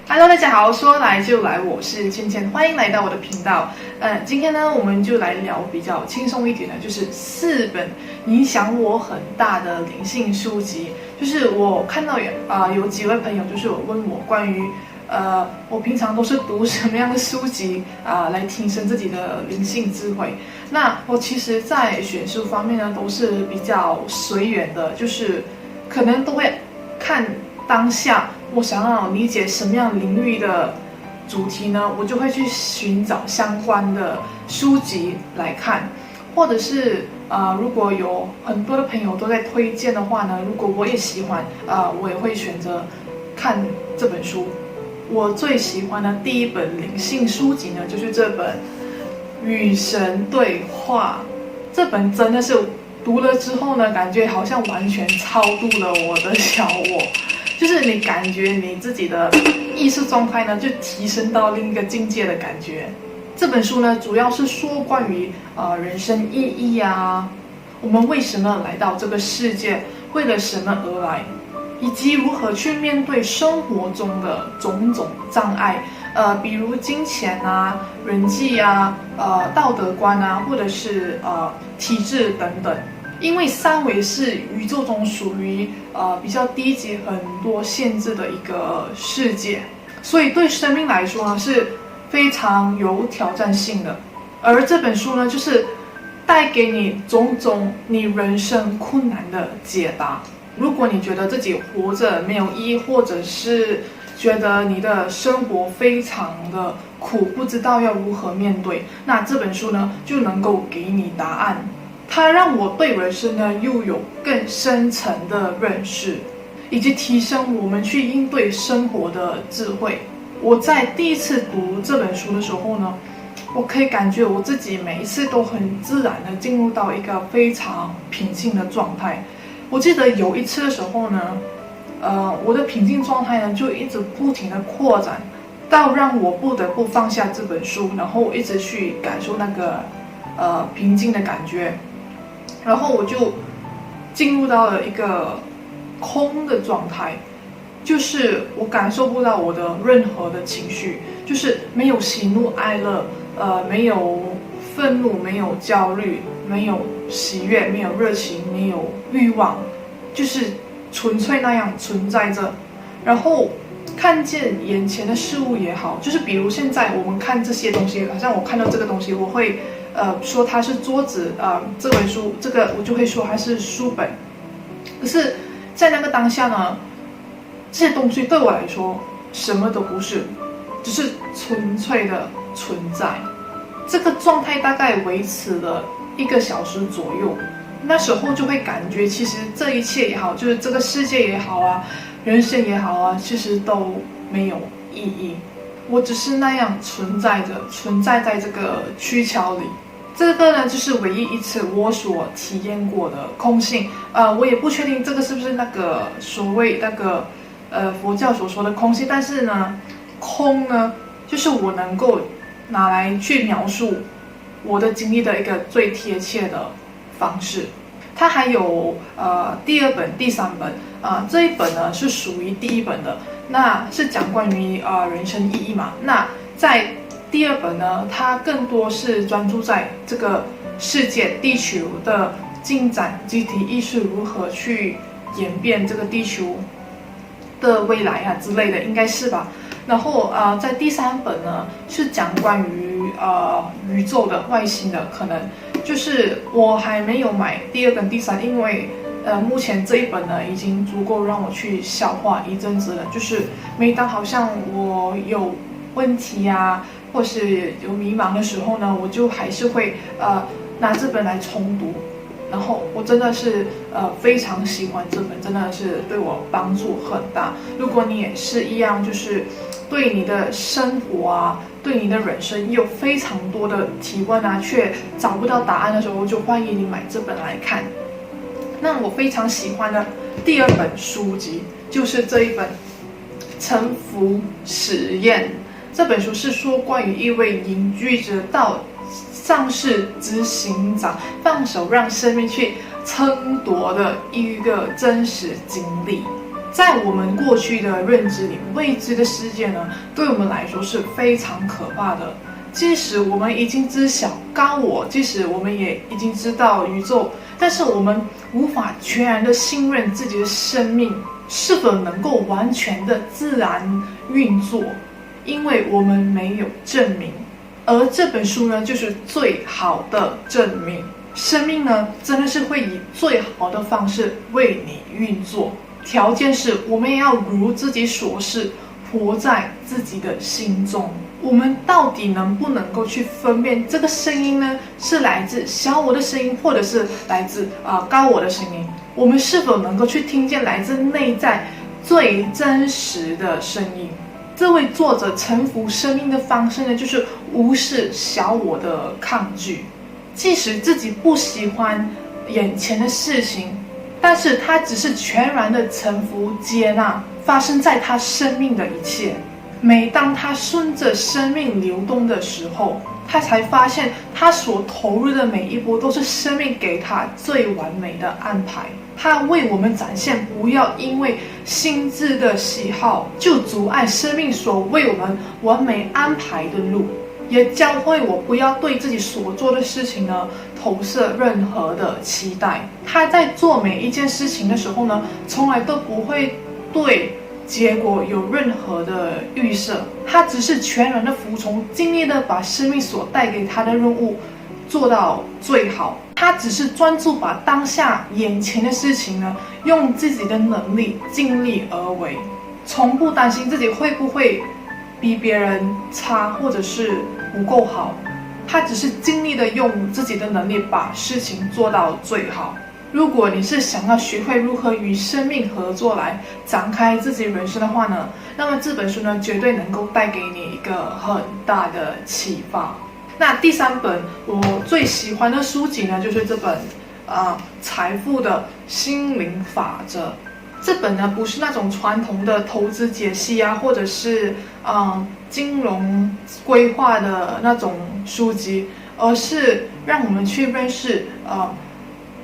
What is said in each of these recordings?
Hello， 大家好，说来就来，我是芊芊，欢迎来到我的频道。今天呢，我们就来聊比较轻松一点的，就是4本影响我很大的灵性书籍。就是我看到有几位朋友就是有问我关于我平常都是读什么样的书籍来提升自己的灵性智慧。那我其实在选书方面呢，都是比较随缘的，就是可能都会看当下我想要理解什么样领域的主题呢，我就会去寻找相关的书籍来看，或者是如果有很多的朋友都在推荐的话呢，如果我也喜欢我也会选择看这本书。我最喜欢的第一本灵性书籍呢，就是这本《与神对话》。这本真的是读了之后呢，感觉好像完全超度了我的小我。就是你感觉你自己的意识状态呢，就提升到另一个境界的感觉。这本书呢，主要是说关于人生意义啊，我们为什么来到这个世界，为了什么而来，以及如何去面对生活中的种种障碍，比如金钱啊、人际啊、道德观啊，或者是体制等等。因为三维是宇宙中属于比较低级、很多限制的一个世界，所以对生命来说呢是非常有挑战性的。而这本书呢，就是带给你种种你人生困难的解答。如果你觉得自己活着没有意义，或者是觉得你的生活非常的苦，不知道要如何面对，那这本书呢就能够给你答案。它让我对人生呢又有更深层的认识，以及提升我们去应对生活的智慧。我在第一次读这本书的时候呢，我可以感觉我自己每一次都很自然的进入到一个非常平静的状态。我记得有一次的时候呢，我的平静状态呢就一直不停的扩展，到让我不得不放下这本书，然后一直去感受那个平静的感觉。然后我就进入到了一个空的状态，就是我感受不到我的任何的情绪，就是没有喜怒哀乐，没有愤怒，没有焦虑，没有喜悦，没有热情，没有欲望，就是纯粹那样存在着。然后看见眼前的事物也好，就是比如现在我们看这些东西，好像我看到这个东西，我会说它是桌子，这本书，这个我就会说它是书本。可是，在那个当下呢，这些东西对我来说什么都不是，只是纯粹的存在。这个状态大概维持了1个小时左右。那时候就会感觉，其实这一切也好，就是这个世界也好啊，人生也好啊，其实都没有意义。我只是那样存在着，存在在这个躯壳里。这个呢，就是唯一一次我所体验过的空性。我也不确定这个是不是那个所谓那个佛教所说的空性，但是呢，空呢，就是我能够拿来去描述我的经历的一个最贴切的方式。它还有第2本、第3本这一本呢是属于第1本的，那是讲关于人生意义嘛。那在第2本呢，它更多是专注在这个世界地球的进展，集体意识如何去演变这个地球的未来啊之类的，应该是吧。然后在第3本呢是讲关于宇宙的外星的可能，就是我还没有买第2跟第3，因为目前这一本呢已经足够让我去消化一阵子了。就是每当好像我有问题啊，或是有迷茫的时候呢，我就还是会拿这本来重读。然后我真的是非常喜欢这本，真的是对我帮助很大。如果你也是一样，就是对你的生活啊，对你的人生有非常多的提问啊，却找不到答案的时候，就欢迎你买这本来看。那我非常喜欢的第2本书籍就是这一本《臣服实验》。这本书是说关于一位隐居者到上市执行长放手让生命去争夺的一个真实经历。在我们过去的认知里，未知的世界呢，对我们来说是非常可怕的。即使我们已经知晓高我，即使我们也已经知道宇宙，但是我们无法全然的信任自己的生命是否能够完全的自然运作，因为我们没有证明。而这本书呢，就是最好的证明。生命呢，真的是会以最好的方式为你运作，条件是我们也要如自己所示，活在自己的心中。我们到底能不能够去分辨这个声音呢，是来自小我的声音，或者是来自高我的声音？我们是否能够去听见来自内在最真实的声音？这位作者臣服生命的方式呢，就是无视小我的抗拒，即使自己不喜欢眼前的事情，但是他只是全然的臣服接纳发生在他生命的一切。每当他顺着生命流动的时候，他才发现他所投入的每一步都是生命给他最完美的安排。他为我们展现，不要因为心智的喜好就阻碍生命所为我们完美安排的路，也教会我不要对自己所做的事情呢投射任何的期待。他在做每一件事情的时候呢，从来都不会对结果有任何的预设，他只是全然的服从，尽力的把生命所带给他的任务做到最好。他只是专注把当下眼前的事情呢，用自己的能力尽力而为，从不担心自己会不会比别人差，或者是不够好。他只是尽力的用自己的能力把事情做到最好。如果你是想要学会如何与生命合作来展开自己人生的话呢，那么这本书呢，绝对能够带给你一个很大的启发。那第三本我最喜欢的书籍呢，就是这本财富的心灵法则。这本呢，不是那种传统的投资解析啊，或者是金融规划的那种书籍，而是让我们去认识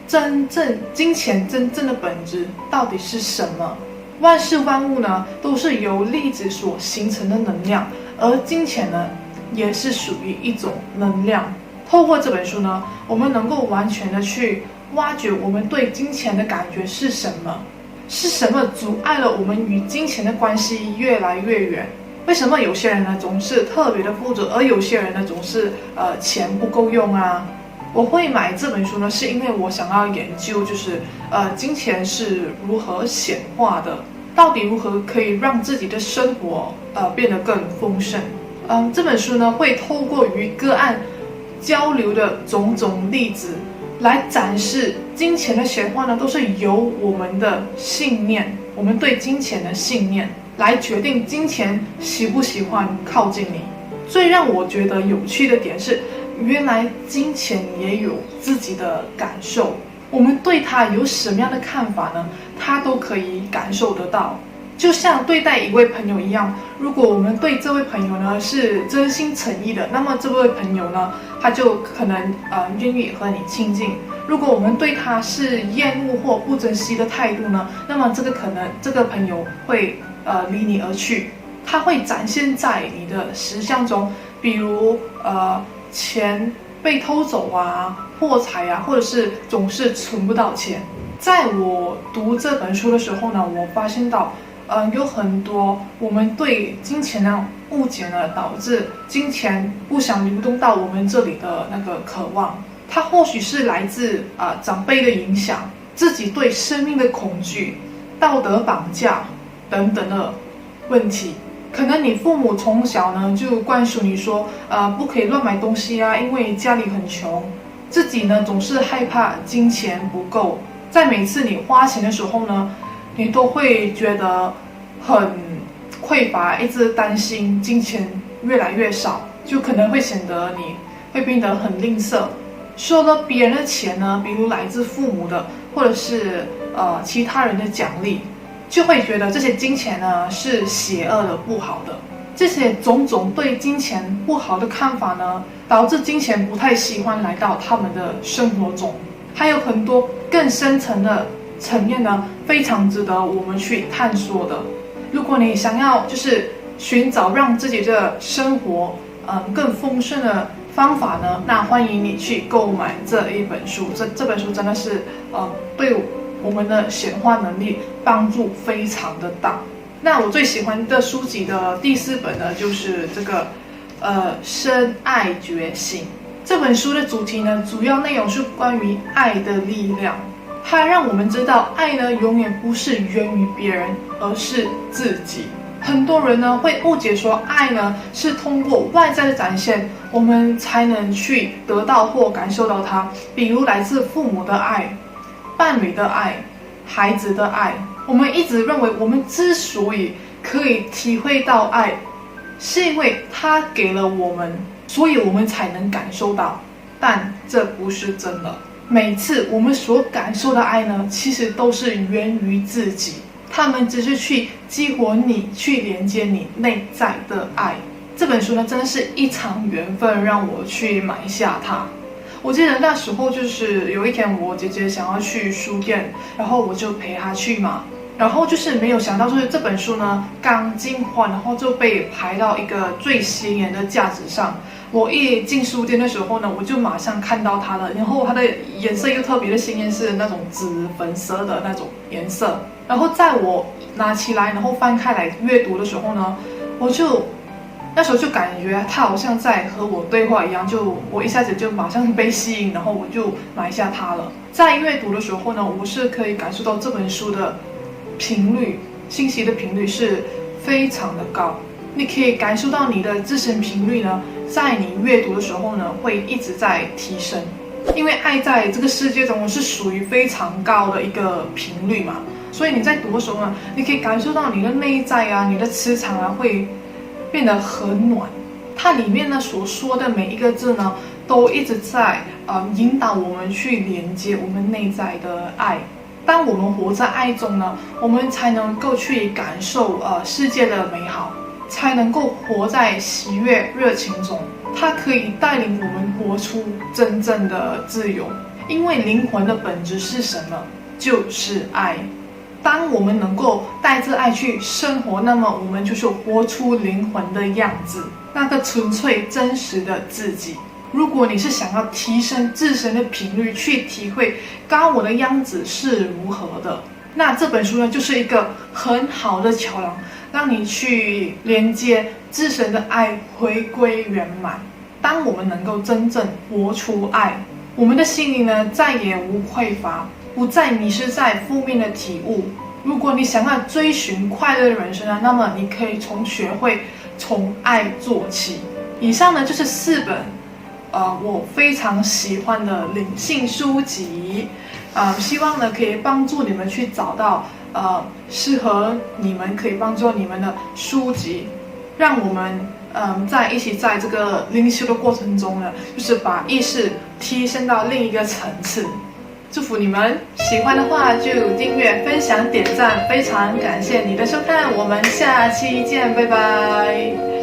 真正金钱真正的本质到底是什么。万事万物呢，都是由粒子所形成的能量，而金钱呢，也是属于一种能量。透过这本书呢，我们能够完全的去挖掘我们对金钱的感觉是什么，是什么阻碍了我们与金钱的关系越来越远？为什么有些人呢总是特别的富足，而有些人呢总是钱不够用啊？我会买这本书呢，是因为我想要研究，就是金钱是如何显化的，到底如何可以让自己的生活变得更丰盛。这本书呢，会透过与个案交流的种种例子，来展示金钱的显化呢，都是由我们的信念，我们对金钱的信念来决定金钱喜不喜欢靠近你。最让我觉得有趣的点是，原来金钱也有自己的感受，我们对它有什么样的看法呢？它都可以感受得到。就像对待一位朋友一样，如果我们对这位朋友呢是真心诚意的，那么这位朋友呢，他就可能愿意和你亲近。如果我们对他是厌恶或不珍惜的态度呢，那么这个朋友会离你而去。他会展现在你的实相中，比如钱被偷走啊，破财啊，或者是总是存不到钱。在我读这本书的时候呢，我发现到有很多我们对金钱的误解呢，导致金钱不想流动到我们这里的那个渴望。它或许是来自长辈的影响，自己对生命的恐惧，道德绑架等等的问题。可能你父母从小呢就灌输你说不可以乱买东西啊，因为家里很穷。自己呢总是害怕金钱不够，在每次你花钱的时候呢，你都会觉得很匮乏，一直担心金钱越来越少，就可能会显得你会变得很吝啬。收了别人的钱呢，比如来自父母的，或者是其他人的奖励，就会觉得这些金钱呢是邪恶的、不好的。这些种种对金钱不好的看法呢，导致金钱不太喜欢来到他们的生活中。还有很多更深层的层面呢，非常值得我们去探索的。如果你想要就是寻找让自己的生活更丰盛的方法呢，那欢迎你去购买这一本书。这本书真的是对我们的显化能力帮助非常的大。那我最喜欢的书籍的第4本呢，就是这个深爱觉醒。这本书的主题呢，主要内容是关于爱的力量。它让我们知道，爱呢永远不是源于别人，而是自己。很多人呢会误解说，爱呢是通过外在的展现，我们才能去得到或感受到它。比如来自父母的爱、伴侣的爱、孩子的爱。我们一直认为，我们之所以可以体会到爱，是因为它给了我们，所以我们才能感受到。但这不是真的。每次我们所感受的爱呢，其实都是源于自己，他们只是去激活你，去连接你内在的爱。这本书呢，真的是一场缘分，让我去买下它。我记得那时候就是有一天，我姐姐想要去书店，然后我就陪她去嘛。然后就是没有想到，就是这本书呢刚进货，然后就被排到一个最显眼的架子上。我一进书店的时候呢，我就马上看到它了，然后它的颜色又特别的鲜艳，是那种紫粉色的那种颜色。然后在我拿起来，然后翻开来阅读的时候呢，那时候就感觉它好像在和我对话一样，我一下子就马上被吸引，然后我就买下它了。在阅读的时候呢，我是可以感受到这本书的频率，信息的频率是非常的高。你可以感受到你的自身频率呢，在你阅读的时候呢，会一直在提升。因为爱在这个世界中是属于非常高的一个频率嘛，所以你在读的时候呢，你可以感受到你的内在啊，你的磁场啊，会变得很暖。它里面呢所说的每一个字呢，都一直在引导我们去连接我们内在的爱。当我们活在爱中呢，我们才能够去感受世界的美好，才能够活在喜悦热情中。它可以带领我们活出真正的自由。因为灵魂的本质是什么？就是爱。当我们能够带着爱去生活，那么我们就是活出灵魂的样子，那个纯粹真实的自己。如果你是想要提升自身的频率，去体会高我的样子是如何的，那这本书呢，就是一个很好的桥梁，让你去连接自身的爱，回归圆满。当我们能够真正活出爱，我们的心灵呢，再也无匮乏，不再迷失在负面的体悟。如果你想要追寻快乐的人生呢，那么你可以学会从爱做起。以上呢就是4本我非常喜欢的灵性书籍，希望呢可以帮助你们去找到适合你们、可以帮助你们的书籍，让我们一起在这个灵修的过程中呢，就是把意识提升到另一个层次。祝福你们，喜欢的话就订阅、分享、点赞，非常感谢你的收看，我们下期见，拜拜。